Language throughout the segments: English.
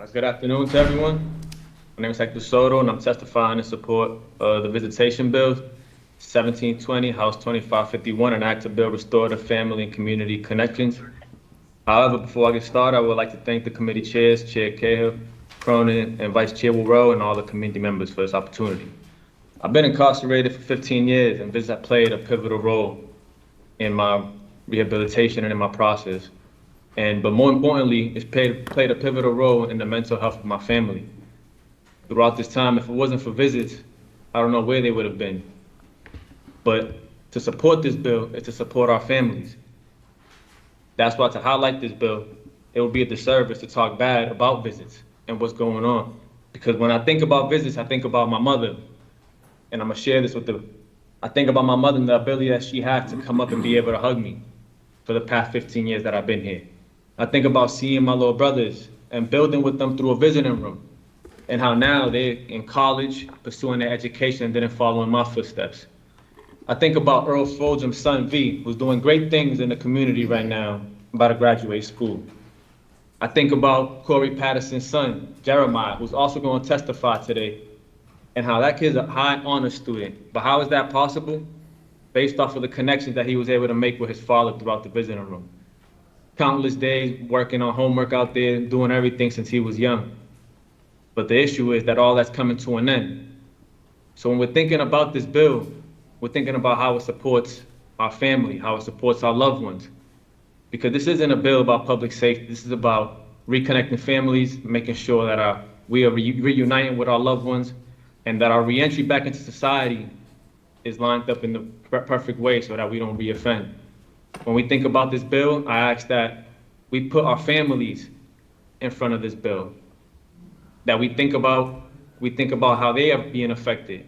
Good afternoon to everyone. My name is Hector Soto, and I'm testifying in support of the visitation bill 1720, House 2551, an act to build restorative family and community connections. However, before I get started, I would like to thank the committee chairs, Chair Cahill, Cronin, and Vice Chair Rowe, and all the committee members for this opportunity. I've been incarcerated for 15 years, and this has played a pivotal role in my rehabilitation and in my process. But more importantly, it's played a pivotal role in the mental health of my family. Throughout this time, if it wasn't for visits, I don't know where they would have been. But to support this bill is to support our families. That's why to highlight this bill, it would be a disservice to talk bad about visits and what's going on. Because when I think about visits, I think about my mother, and I'm gonna share this with I think about my mother and the ability that she had to come up and be able to hug me for the past 15 years that I've been here. I think about seeing my little brothers and building with them through a visiting room, and how now they're in college, pursuing their education and didn't follow in my footsteps. I think about Earl Foljam's son, V, who's doing great things in the community right now, about to graduate school. I think about Corey Patterson's son, Jeremiah, who's also going to testify today, and how that kid's a high honor student. But how is that possible? Based off of the connections that he was able to make with his father throughout the visiting room. Countless days working on homework out there, doing everything since he was young. But the issue is that all that's coming to an end. So when we're thinking about this bill, we're thinking about how it supports our family, how it supports our loved ones. Because this isn't a bill about public safety. This is about reconnecting families, making sure that we are reuniting with our loved ones, and that our reentry back into society is lined up in the perfect way so that we don't reoffend. When we think about this bill, I ask that we put our families in front of this bill. That we think about how they are being affected,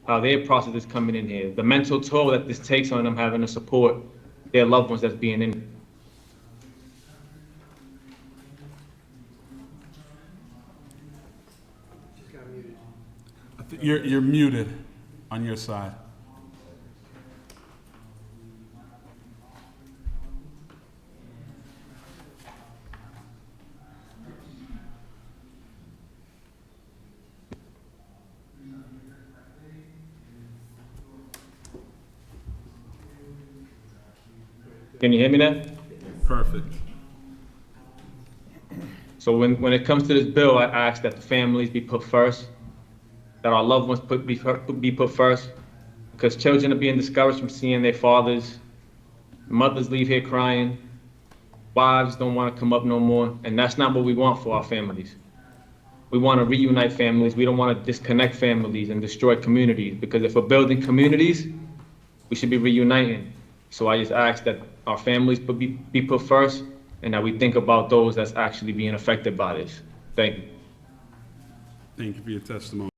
how their process is coming in here, the mental toll that this takes on them having to support their loved ones that's being in. You're muted on your side. Can you hear me now? Perfect. So when it comes to this bill, I ask that the families be put first, that our loved ones be put first, because children are being discouraged from seeing their fathers, mothers leave here crying, wives don't want to come up no more, and that's not what we want for our families. We want to reunite families. We don't want to disconnect families and destroy communities, because if we're building communities, we should be reuniting. So I just ask that our families be put first, and that we think about those that's actually being affected by this. Thank you. Thank you for your testimony.